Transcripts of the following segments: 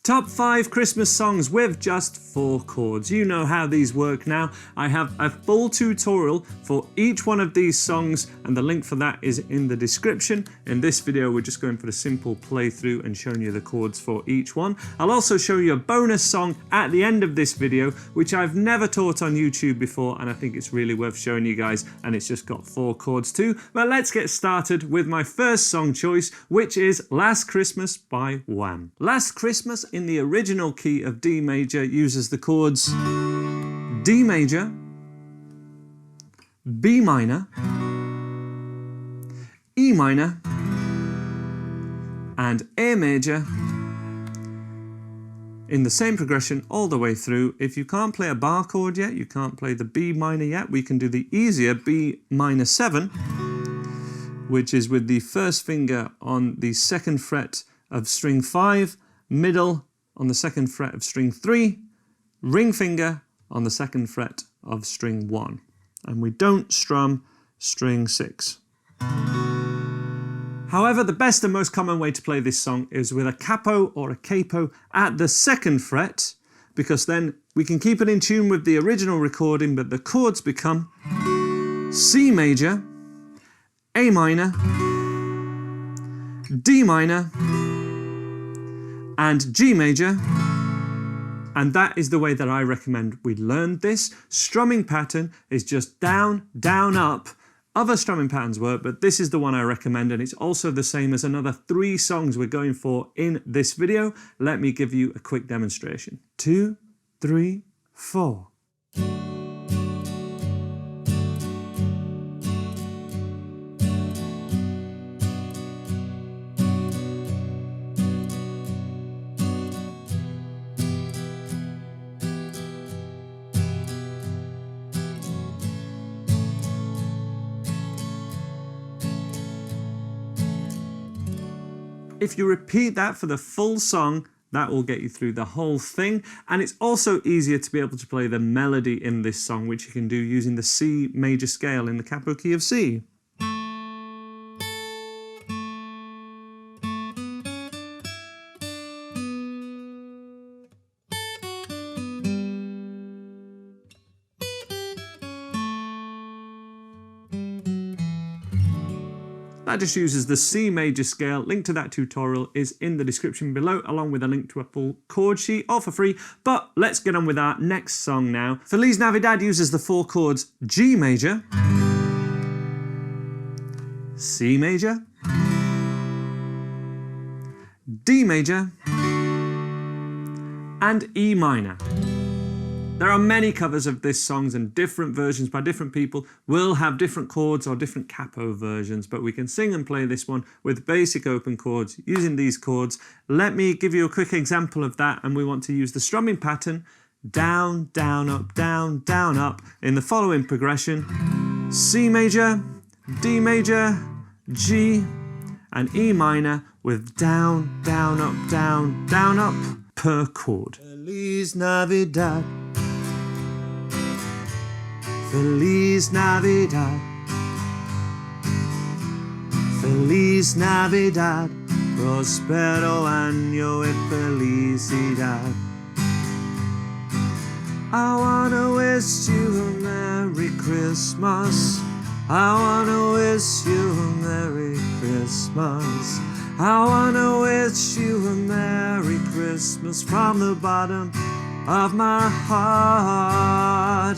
Top 5 Christmas songs with just 4 chords. You know how these work now. I have a full tutorial for each one of these songs and the link for that is in the description. In this video we're just going for a simple playthrough and showing you the chords for each one. I'll also show you a bonus song at the end of this video which I've never taught on YouTube before and I think it's really worth showing you guys, and it's just got 4 chords too. But let's get started with my first song choice, which is Last Christmas by Wham. Last Christmas in the original key of D major uses the chords D major, B minor, E minor, and A major in the same progression all the way through. If you can't play a bar chord yet, you can't play the B minor yet, we can do the easier B minor 7, which is with the first finger on the 2nd fret of string 5, middle on the 2nd fret of string 3, ring finger on the 2nd fret of string 1. And we don't strum string 6. However, the best and most common way to play this song is with a capo or a capo at the 2nd fret, because then we can keep it in tune with the original recording, but the chords become C major, A minor, D minor, and G major, and that is the way that I recommend we learn this. Strumming pattern is just down, down, up. Other strumming patterns work, but this is the one I recommend, and it's also the same as another 3 songs we're going for in this video. Let me give you a quick demonstration. 2, 3, 4. If you repeat that for the full song, that will get you through the whole thing. And it's also easier to be able to play the melody in this song, which you can do using the C major scale in the capo key of C. That just uses the C major scale. Link to that tutorial is in the description below, along with a link to a full chord sheet, all for free. But let's get on with our next song now. Feliz Navidad uses the 4 chords G major, C major, D major, and E minor. There are many covers of this song and different versions by different people will have different chords or different capo versions, but we can sing and play this one with basic open chords using these chords. Let me give you a quick example of that, and we want to use the strumming pattern down, down, up, down, down, up in the following progression: C major, D major, G, and E minor with down, down, up, down, down, up per chord. Feliz Navidad, Feliz Navidad, Feliz Navidad, Prospero año y felicidad. I wanna wish you a Merry Christmas. I wanna wish you a Merry Christmas. I wanna wish you a Merry Christmas from the bottom of my heart.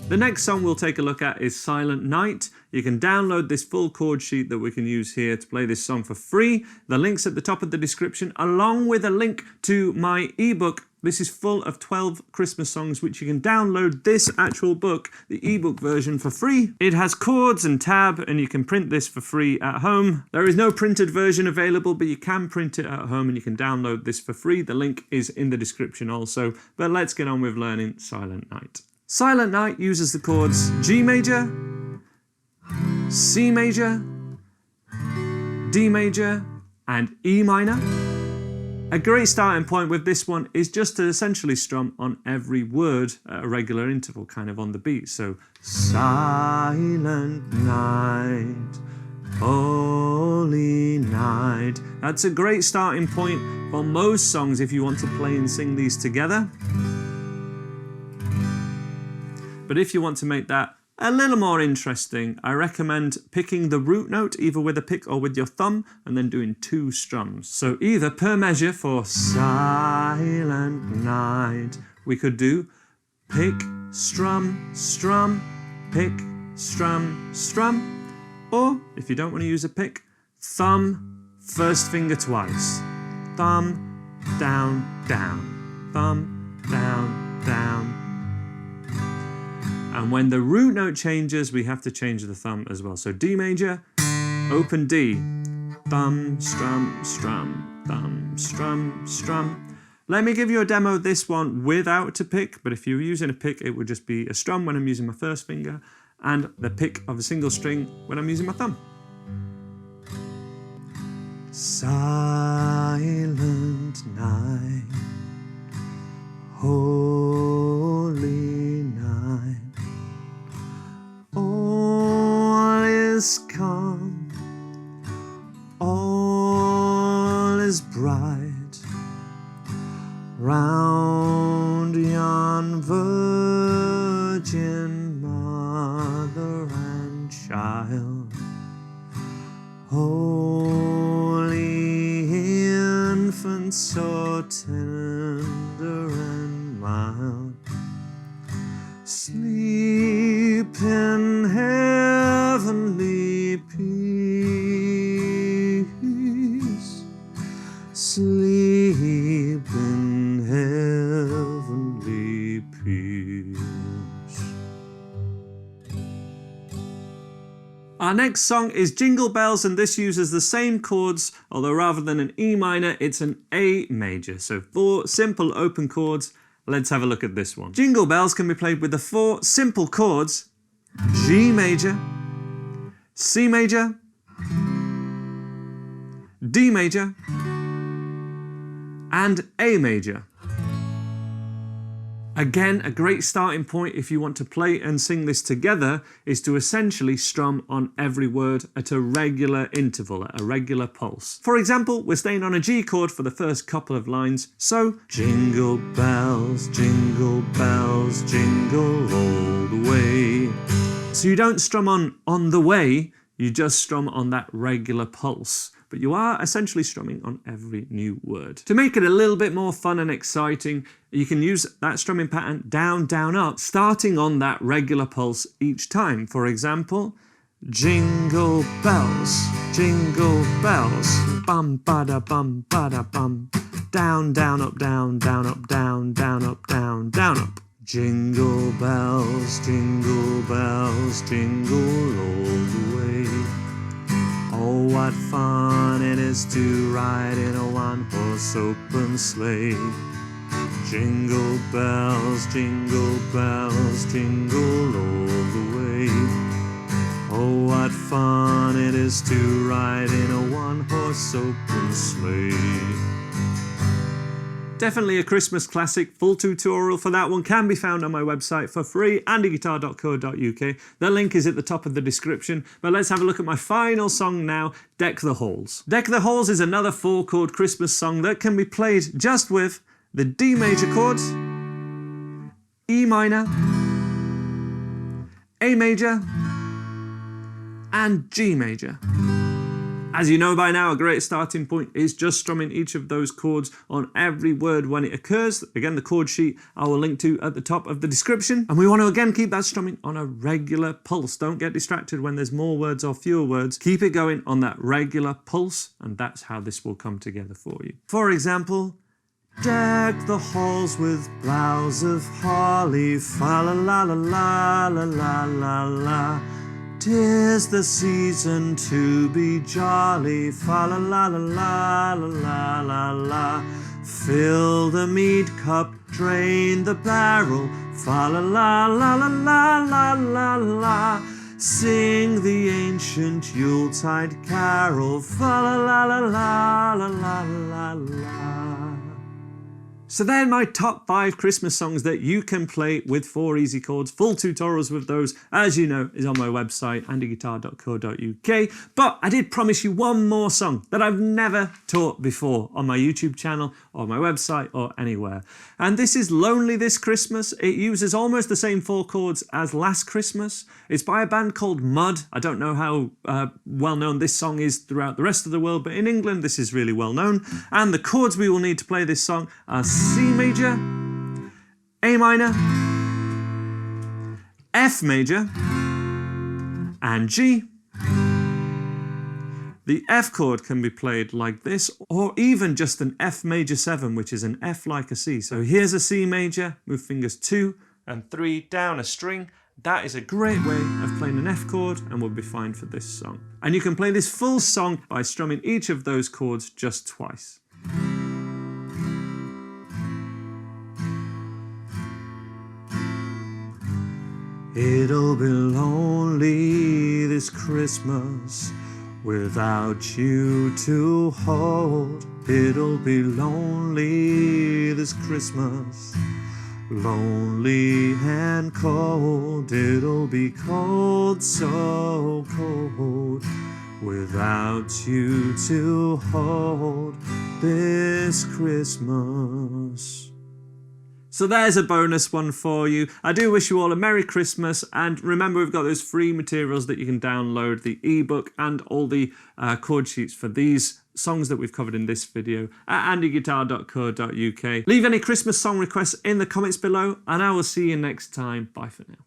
The next song we'll take a look at is Silent Night. You can download this full chord sheet that we can use here to play this song for free. The link's at the top of the description, along with a link to my ebook. This is full of 12 Christmas songs, which you can download this actual book, the ebook version, for free. It has chords and tab, and you can print this for free at home. There is no printed version available, but you can print it at home and you can download this for free. The link is in the description also. But let's get on with learning Silent Night. Silent Night uses the chords G major, C major, D major, and E minor. A great starting point with this one is just to essentially strum on every word at a regular interval, kind of on the beat. So silent night, holy night. That's a great starting point for most songs if you want to play and sing these together. But if you want to make that a little more interesting, I recommend picking the root note either with a pick or with your thumb and then doing 2 strums. So either per measure for silent night, we could do pick, strum, strum, pick, strum, strum. Or if you don't want to use a pick, thumb, first finger twice. Thumb, down, down. Thumb, down, down. And when the root note changes, we have to change the thumb as well. So D major, open D. Thumb, strum, strum, thumb, strum, strum. Let me give you a demo of this one without a pick, but if you're using a pick, it would just be a strum when I'm using my first finger and the pick of a single string when I'm using my thumb. Silent night, holy night, all is calm, all is bright, round yon virgin mother and child, holy infant, so tender and mild, sleep in heavenly peace, sleep in heavenly peace. Our next song is Jingle Bells, and this uses the same chords, although rather than an E minor, it's an A major. So 4 simple open chords. Let's have a look at this one. Jingle Bells can be played with the 4 simple chords: G major, C major, D major, and A major. Again, a great starting point if you want to play and sing this together is to essentially strum on every word at a regular interval, at a regular pulse. For example, we're staying on a G chord for the first couple of lines, so jingle bells, jingle jingle all the way. So you don't strum on the way, you just strum on that regular pulse. But you are essentially strumming on every new word. To make it a little bit more fun and exciting, you can use that strumming pattern down, down, up, starting on that regular pulse each time. For example, jingle bells, bum, bada, bum, down, down, up, down, down, up, down, down, up, down, down, up. Jingle bells, jingle all the way. Oh, what fun it is to ride in a one-horse open sleigh. Jingle bells, jingle all the way. Oh, what fun it is to ride in a one-horse open sleigh. Definitely a Christmas classic. Full tutorial for that one can be found on my website for free, andyguitar.co.uk. The link is at the top of the description. But let's have a look at my final song now, Deck the Halls. Deck the Halls is another 4-chord Christmas song that can be played just with the D major chord, E minor, A major, and G major. As you know by now, a great starting point is just strumming each of those chords on every word when it occurs. Again, the chord sheet I will link to at the top of the description. And we want to again keep that strumming on a regular pulse. Don't get distracted when there's more words or fewer words. Keep it going on that regular pulse, and that's how this will come together for you. For example, deck the halls with boughs of holly, fa la la la la la la la la. 'Tis the season to be jolly, fa la la la la la la la la. Fill the mead cup, drain the barrel, fa la la la la la la la la. Sing the ancient Yuletide carol, fa la la la la la la la la. So they're my top 5 Christmas songs that you can play with 4 easy chords. Full tutorials with those, as you know, is on my website, andyguitar.co.uk. But I did promise you one more song that I've never taught before on my YouTube channel or my website or anywhere. And this is Lonely This Christmas. It uses almost the same 4 chords as Last Christmas. It's by a band called Mud. I don't know how well known this song is throughout the rest of the world, but in England this is really well known. And the chords we will need to play this song are C major, A minor, F major, and G. The F chord can be played like this, or even just an F major 7, which is an F like a C. So here's a C major, move fingers 2 and 3 down a string. That is a great way of playing an F chord and will be fine for this song. And you can play this full song by strumming each of those chords just twice. It'll be lonely this Christmas without you to hold. It'll be lonely this Christmas, lonely and cold. It'll be cold, so cold, without you to hold this Christmas. So there's a bonus one for you. I do wish you all a Merry Christmas, and remember we've got those free materials that you can download, the ebook and all the chord sheets for these songs that we've covered in this video at andyguitar.co.uk. Leave any Christmas song requests in the comments below, and I will see you next time. Bye for now.